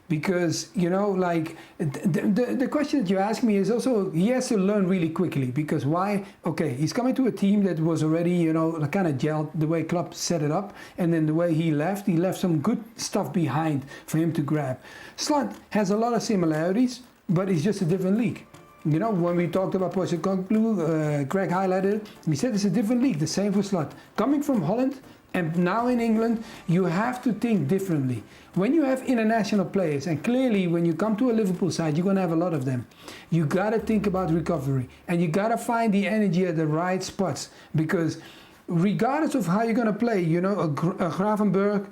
because, you know, like the question that you ask me is also, he has to learn really quickly, because why? Okay, he's coming to a team that was already, you know, kind of gelled the way Klopp set it up, and then the way he left some good stuff behind for him to grab. Slot has a lot of similarities, but it's just a different league. You know, when we talked about Postecoglou, Greg highlighted it, he said it's a different league, the same for Slot. Coming from Holland, and now in England, you have to think differently. When you have international players, and clearly when you come to a Liverpool side, you're going to have a lot of them. You got to think about recovery, and you got to find the energy at the right spots, because regardless of how you're going to play, you know, a Gravenberg,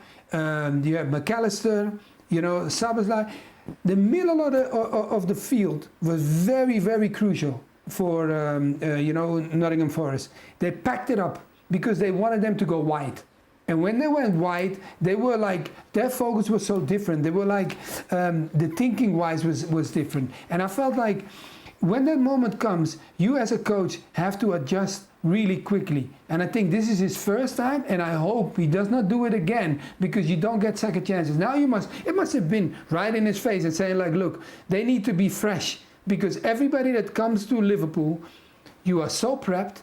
you have McAllister, you know, Szoboszlai, the middle of the field was very, very crucial for, you know, Nottingham Forest. They packed it up because they wanted them to go wide. And when they went wide, they were like, their focus was so different. They were like, the thinking wise was different. And I felt like when that moment comes, you as a coach have to adjust really quickly. And I think this is his first time, and I hope he does not do it again, because you don't get second chances. Now it must have been right in his face and saying like, look, they need to be fresh, because everybody that comes to Liverpool, you are so prepped,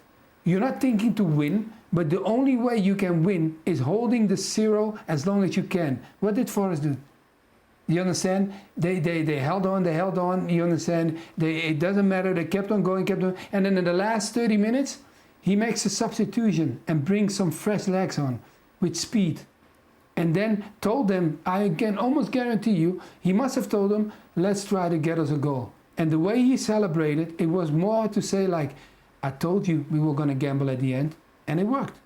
you're not thinking to win, but the only way you can win is holding the 0 as long as you can. What did Forest do? You understand? They held on, you understand? It doesn't matter, they kept on going, and then in the last 30 minutes, he makes a substitution and brings some fresh legs on with speed. And then told them, I can almost guarantee you, he must have told them, let's try to get us a goal. And the way he celebrated, it was more to say like, I told you we were going to gamble at the end, and it worked.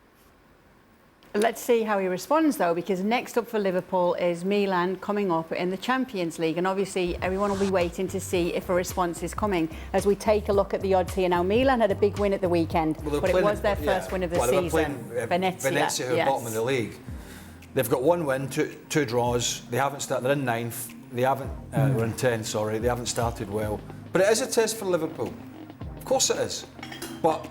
Let's see how he responds, though, because next up for Liverpool is Milan coming up in the Champions League. And obviously, everyone will be waiting to see if a response is coming as we take a look at the odds here. Now, Milan had a big win at the weekend, but it was their first win of the season. Venezia, who are bottom of the league. They've got one win, two draws. They haven't started. They're in 9th. They haven't. They're in 10th. Sorry, they haven't started well. But it is a test for Liverpool. Of course, it is. But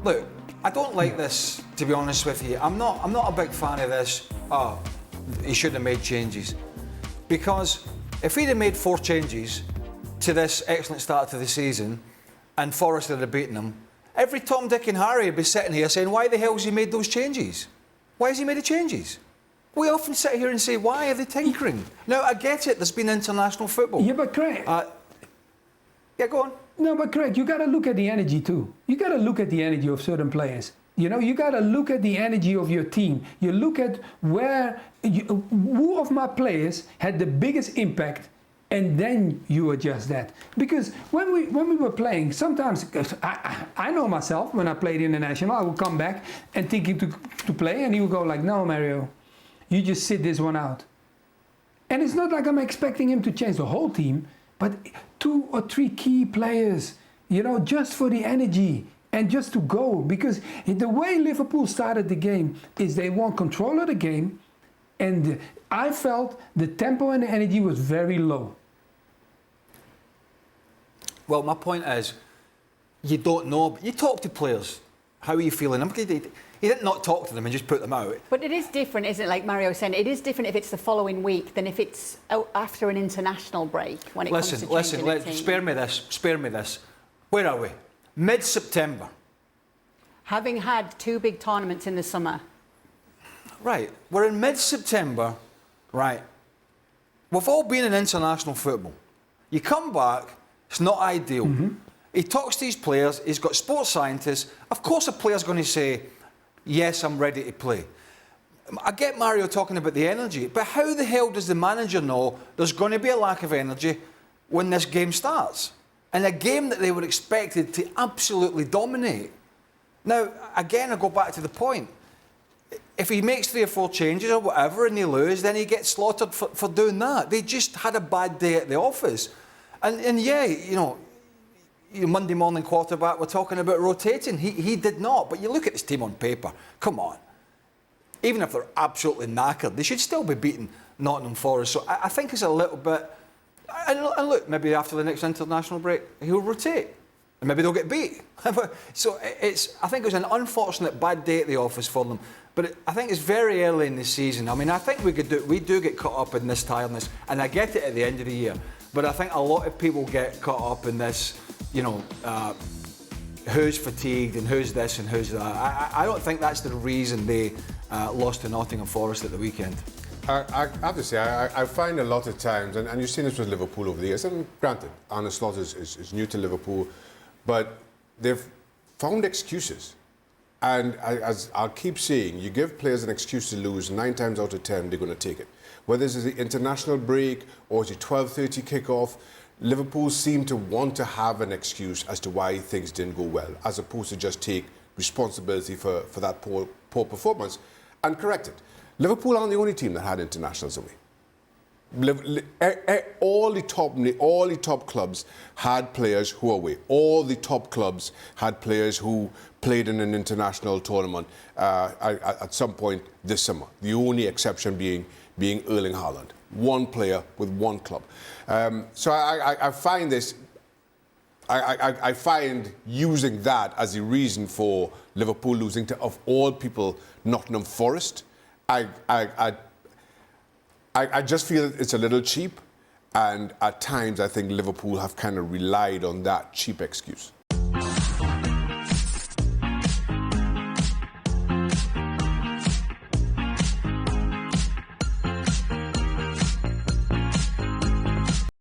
look, I don't like this, to be honest with you. I'm not a big fan of this. Oh, he should have made changes, because if he'd have made 4 changes to this excellent start to the season, and Forest had beaten him, every Tom, Dick, and Harry would be sitting here saying, "Why the hell has he made those changes? Why has he made the changes?" We often sit here and say, "Why are they tinkering?" Now I get it. There's been international football. Yeah, but Craig. Yeah, go on. No, but Craig, you got to look at the energy too. You got to look at the energy of certain players. You know, you got to look at the energy of your team. You look at who of my players had the biggest impact, and then you adjust that. Because when we were playing, sometimes I know myself, when I played international, I would come back and thinking to play, and he would go like, "No, Mario, you just sit this one out." And it's not like I'm expecting him to change the whole team, but 2 or 3 key players, you know, just for the energy and just to go. Because the way Liverpool started the game is they want control of the game, and I felt the tempo and the energy was very low. Well, my point is, you don't know, but you talk to players. How are you feeling? He didn't not talk to them and just put them out. But it is different, isn't it? Like Mario was saying, it is different if it's the following week than if it's after an international break. When it comes to changing the team. Spare me this. Where are we? Mid-September. Having had 2 big tournaments in the summer. Right. We're in mid-September. Right. We've all been in international football. You come back, it's not ideal. He talks to his players, he's got sports scientists. Of course a player's going to say, "Yes, I'm ready to play." I get Mario talking about the energy, but how the hell does the manager know there's going to be a lack of energy when this game starts? And a game that they were expected to absolutely dominate. Now, again, I go back to the point. If he makes 3 or 4 changes or whatever and they lose, then he gets slaughtered for doing that. They just had a bad day at the office. And yeah, you know, Monday morning quarterback, we're talking about rotating. He did not. But you look at this team on paper, come on. Even if they're absolutely knackered, they should still be beating Nottingham Forest. So I think it's a little bit... And look, maybe after the next international break, he'll rotate. and maybe they'll get beat. So I think it was an unfortunate bad day at the office for them. But I think it's very early in the season. I mean, I think we do get caught up in this tiredness, and I get it at the end of the year. But I think a lot of people get caught up in this, who's fatigued and who's this and who's that. I don't think that's the reason they lost to Nottingham Forest at the weekend. I have to say, I find a lot of times, and you've seen this with Liverpool over the years, and granted, Arne Slot is new to Liverpool, but they've found excuses. And as I'll keep saying, you give players an excuse to lose, 9 times out of 10, they're going to take it. Whether it's the international break or it's a 12:30 kickoff, Liverpool seem to want to have an excuse as to why things didn't go well, as opposed to just take responsibility for that poor performance and correct it. Liverpool aren't the only team that had internationals away. All the top clubs had players who were away. All the top clubs had players who played in an international tournament at some point this summer. The only exception being Erling Haaland, one player with one club. So I find this. I find using that as a reason for Liverpool losing to, of all people, Nottingham Forest. I just feel it's a little cheap, and at times I think Liverpool have kind of relied on that cheap excuse.